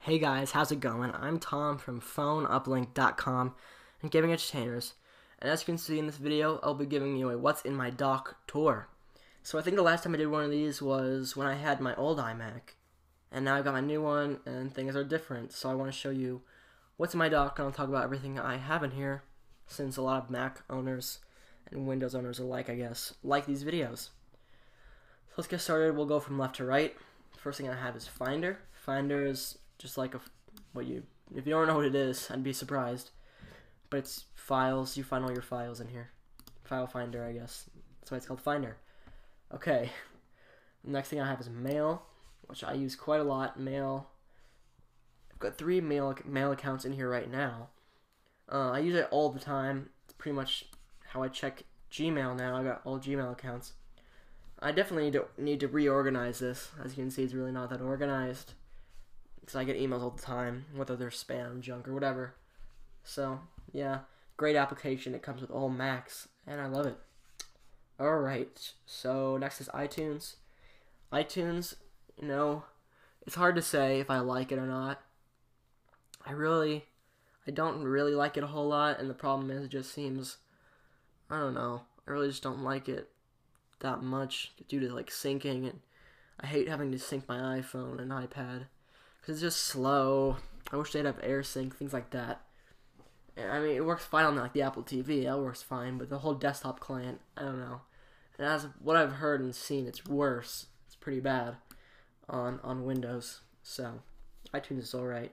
Hey guys, how's it going? I'm Tom from PhoneUplink.com and Gaming Entertainers, and as you can see in this video, I'll be giving you a What's in My Dock tour. So I think the last time I did one of these was when I had my old iMac, and now I've got my new one, and things are different, so I want to show you what's in my dock, and I'll talk about everything I have in here, since a lot of Mac owners and Windows owners alike, I guess, like these videos. So let's get started. We'll go from left to right. First thing I have is Finder. Finder is just like if you don't know what it is, I'd be surprised. But it's files. You find all your files in here. File Finder, I guess. That's why it's called Finder. Okay. The next thing I have is Mail, which I use quite a lot. Mail. I've got 3 mail accounts in here right now. I use it all the time. It's pretty much how I check Gmail now. I got all Gmail accounts. I definitely need to reorganize this. As you can see, it's really not that organized. Because I get emails all the time, whether they're spam, junk, or whatever. So, yeah, great application. It comes with all Macs, and I love it. Alright, so next is iTunes. iTunes, it's hard to say if I like it or not. I don't really like it a whole lot, and the problem is it just seems, I don't know, I really just don't like it that much due to syncing, and I hate having to sync my iPhone and iPad. It's just slow. I wish they'd have AirSync, things like that. I mean, it works fine on the Apple TV. That works fine, but the whole desktop client, I don't know. And as what I've heard and seen, it's worse. It's pretty bad on Windows. So, iTunes is alright.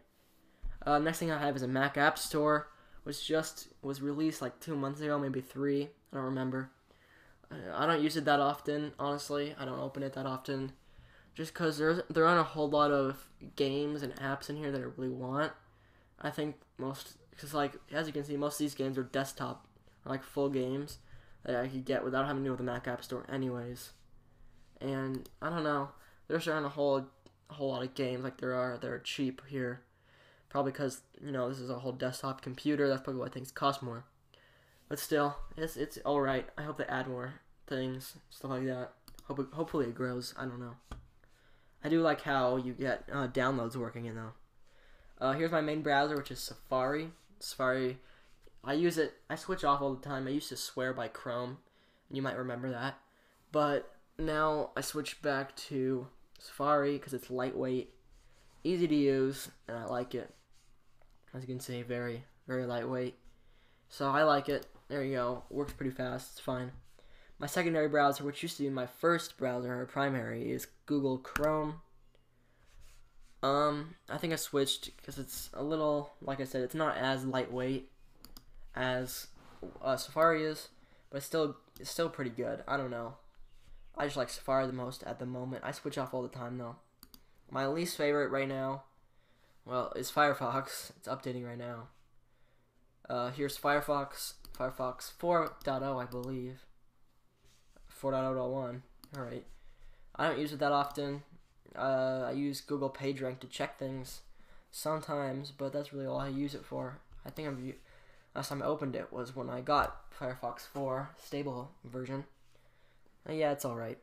Next thing I have is a Mac App Store, which was released 2 months ago, maybe 3. I don't remember. I don't use it that often, honestly. I don't open it that often. Just because there aren't a whole lot of games and apps in here that I really want. I think because as you can see, most of these games are desktop, or full games that I could get without having to do with the Mac App Store anyways. And I don't know, there's aren't a whole lot of games that are cheap here. Probably because this is a whole desktop computer. That's probably why things cost more. But still, it's all right. I hope they add more things, stuff like that. Hopefully it grows. I don't know. I do like how you get downloads working in though. Here's my main browser, which is Safari. Safari, I use it. I switch off all the time. I used to swear by Chrome, and you might remember that. But now I switch back to Safari because it's lightweight, easy to use, and I like it. As you can see, very, very lightweight. So I like it. There you go. Works pretty fast. It's fine. My secondary browser, which used to be my first browser, or primary, is Google Chrome. I think I switched because it's a little, like I said, it's not as lightweight as Safari is, but it's still pretty good. I don't know. I just like Safari the most at the moment. I switch off all the time though. My least favorite right now, is Firefox. It's updating right now. Here's Firefox 4.0, I believe. 4.0.1. Alright. I don't use it that often. I use Google PageRank to check things sometimes, but that's really all I use it for. I think last time I opened it was when I got Firefox 4 stable version. Yeah, it's alright.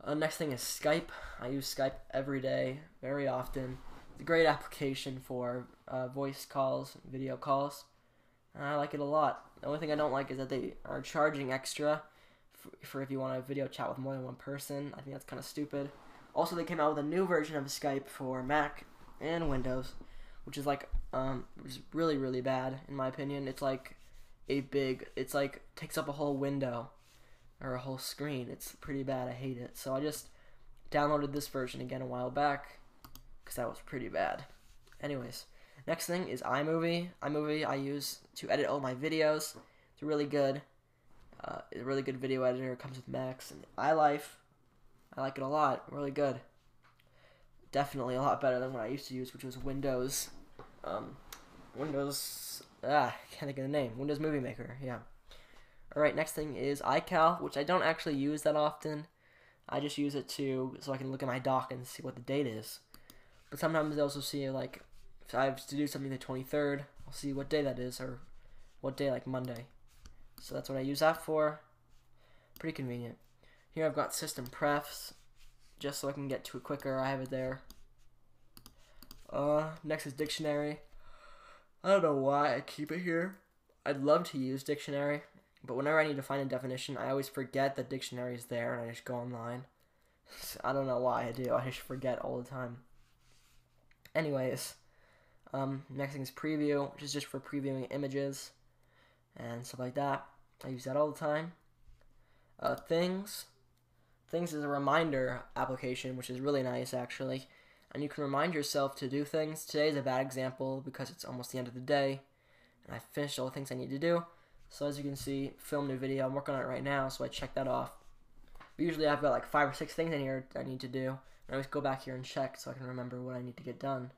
Next thing is Skype. I use Skype every day, very often. It's a great application for voice calls, video calls. I like it a lot. The only thing I don't like is that they are charging extra for if you want a video chat with more than one person. I think that's kind of stupid. Also, they came out with a new version of Skype for Mac and Windows, which is really, really bad in my opinion. It's takes up a whole window or a whole screen. It's pretty bad. I hate it. So I just downloaded this version again a while back because that was pretty bad. Anyways, next thing is iMovie. iMovie I use to edit all my videos. It's really good. A really good video editor. It comes with Macs and iLife. I like it a lot. Really good. Definitely a lot better than what I used to use, which was Windows. Can't think of the name. Windows Movie Maker. Yeah. Alright, next thing is iCal, which I don't actually use that often. I just use it so I can look at my dock and see what the date is. But sometimes I also see if I have to do something the 23rd, I'll see what day that is, or what day, Monday. So that's what I use that for. Pretty convenient. Here I've got system prefs, just so I can get to it quicker. I have it there. Next is dictionary. I don't know why I keep it here. I'd love to use dictionary, but whenever I need to find a definition, I always forget that dictionary is there, and I just go online. I don't know why I do. I just forget all the time. Anyways, next thing is preview, which is just for previewing images and stuff like that. I use that all the time. Things. Things is a reminder application, which is really nice, actually. And you can remind yourself to do things. Today's a bad example because it's almost the end of the day, and I finished all the things I need to do. So as you can see, film new video. I'm working on it right now, so I check that off. But usually I've got like 5 or 6 things in here I need to do. And I always go back here and check so I can remember what I need to get done.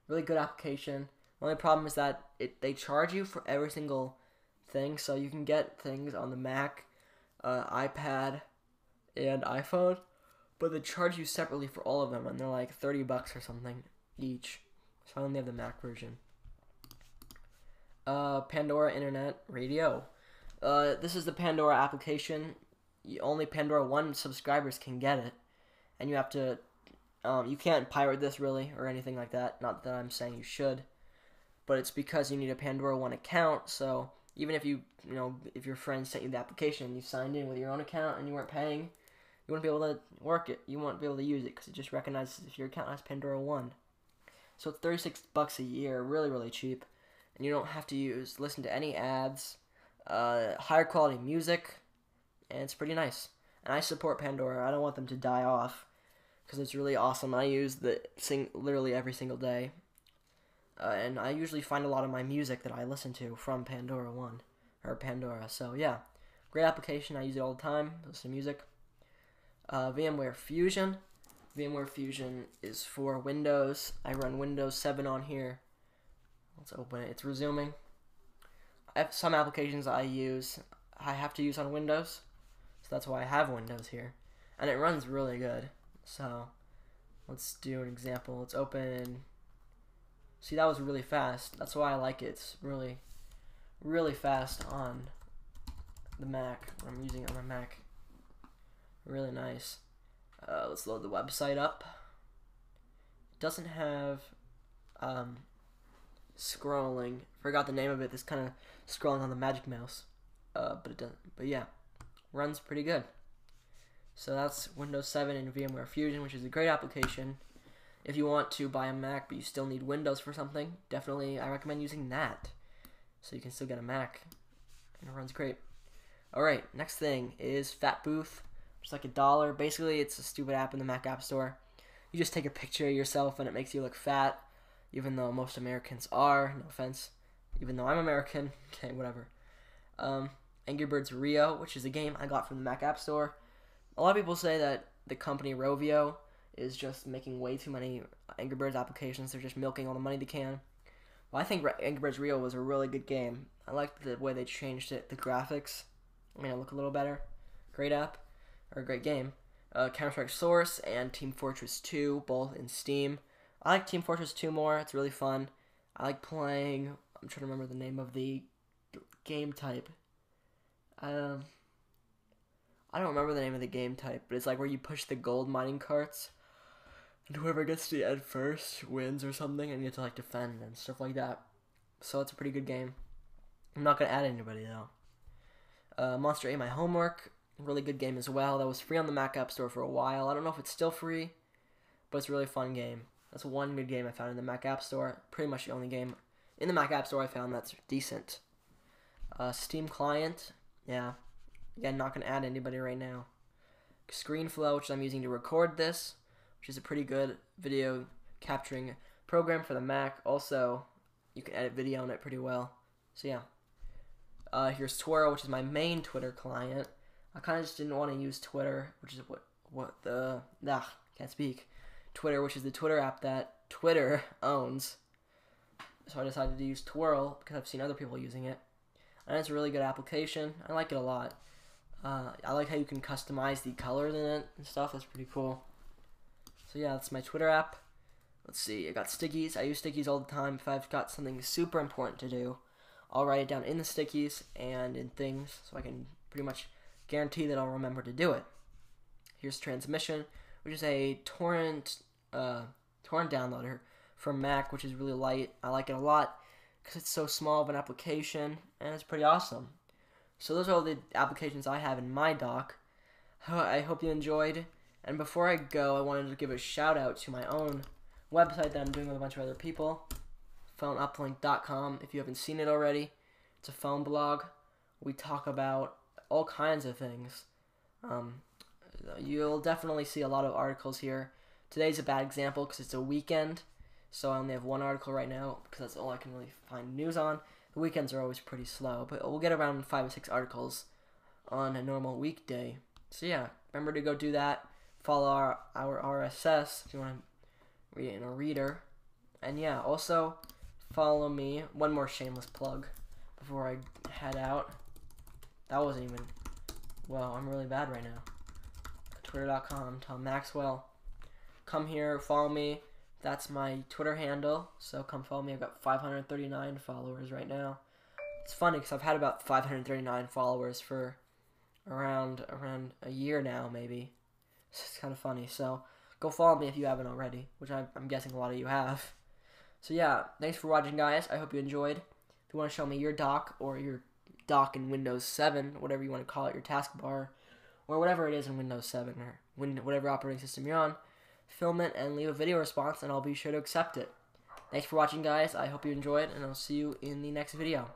Really good application. The only problem is that they charge you for every single thing, so you can get things on the Mac, iPad, and iPhone, but they charge you separately for all of them, and they're like $30 or something each. So I only have the Mac version. Pandora Internet Radio. This is the Pandora application. Only Pandora 1 subscribers can get it, and you have to, you can't pirate this really or anything like that. Not that I'm saying you should, but it's because you need a Pandora 1 account. So even if if your friend sent you the application, you signed in with your own account and you weren't paying, you wouldn't be able to work it. You won't be able to use it because it just recognizes if your account has Pandora 1. So it's $36 a year, really, really cheap. And you don't have to listen to any ads, higher quality music, and it's pretty nice. And I support Pandora. I don't want them to die off because it's really awesome. I use literally every single day. And I usually find a lot of my music that I listen to from Pandora 1, or Pandora. So yeah, great application. I use it all the time, listen to music. VMware Fusion. VMware Fusion is for Windows. I run Windows 7 on here. Let's open it. It's resuming. I have some applications I have to use on Windows, so that's why I have Windows here. And it runs really good. So let's do an example. Let's open. See, that was really fast. That's why I like it. It's really, really fast on the Mac. I'm using it on my Mac. Really nice. Let's load the website up. It doesn't have scrolling. Forgot the name of it. This kind of scrolling on the Magic Mouse. But it doesn't. But yeah, runs pretty good. So that's Windows 7 and VMware Fusion, which is a great application. If you want to buy a Mac but you still need Windows for something, definitely I recommend using that. So you can still get a Mac, and it runs great. Alright, next thing is Fat Booth. It's like $1. Basically, it's a stupid app in the Mac App Store. You just take a picture of yourself and it makes you look fat, even though most Americans are. No offense. Even though I'm American. Okay, whatever. Angry Birds Rio, which is a game I got from the Mac App Store. A lot of people say that the company Rovio is just making way too many Angry Birds applications. They're just milking all the money they can. Well, I think Angry Birds Rio was a really good game. I liked the way they changed it. The graphics made it look a little better. Great app. Or a great game. Counter-Strike Source and Team Fortress 2, both in Steam. I like Team Fortress 2 more. It's really fun. I like playing. I'm trying to remember the name of the game type. I don't remember the name of the game type, but it's like where you push the gold mining carts, and whoever gets to the end first wins or something, and you have to like defend and stuff like that. So it's a pretty good game. I'm not gonna add anybody though. Monster Ate My Homework. Really good game as well. That was free on the Mac App Store for a while. I don't know if it's still free, but it's a really fun game. That's one good game I found in the Mac App Store. Pretty much the only game in the Mac App Store I found that's decent. Steam Client. Yeah. Again, not going to add anybody right now. ScreenFlow, which I'm using to record this, which is a pretty good video capturing program for the Mac. Also, you can edit video on it pretty well. So yeah. Here's Twirl, which is my main Twitter client. I kind of just didn't want to use Twitter, which is can't speak. Twitter, which is the Twitter app that Twitter owns. So I decided to use Twirl because I've seen other people using it. And it's a really good application. I like it a lot. I like how you can customize the colors in it and stuff. That's pretty cool. So yeah, that's my Twitter app. Let's see. I got stickies. I use stickies all the time. If I've got something super important to do, I'll write it down in the stickies and in things so I can pretty much guarantee that I'll remember to do it. Here's Transmission, which is a torrent downloader for Mac, which is really light. I like it a lot because it's so small of an application, and it's pretty awesome. So those are all the applications I have in my dock. I hope you enjoyed. And before I go, I wanted to give a shout out to my own website that I'm doing with a bunch of other people, phoneuplink.com. If you haven't seen it already, it's a phone blog. We talk about all kinds of things. You'll definitely see a lot of articles here. Today's a bad example because it's a weekend, so I only have one article right now because that's all I can really find news on. The weekends are always pretty slow, but we'll get around 5 or 6 articles on a normal weekday. So yeah, remember to go do that. Follow our RSS if you want to read it in a reader. And yeah, also follow me. One more shameless plug before I head out. That wasn't even... Well, I'm really bad right now. Twitter.com, Tom Maxwell. Come here, follow me. That's my Twitter handle, so come follow me. I've got 539 followers right now. It's funny because I've had about 539 followers for around a year now, maybe. It's kind of funny. So go follow me if you haven't already, which I'm guessing a lot of you have. So yeah, thanks for watching, guys. I hope you enjoyed. If you want to show me your dock or your dock in Windows 7, whatever you want to call it, your taskbar, or whatever it is in Windows 7 or whatever operating system you're on, film it and leave a video response, and I'll be sure to accept it. Thanks for watching, guys. I hope you enjoyed, and I'll see you in the next video.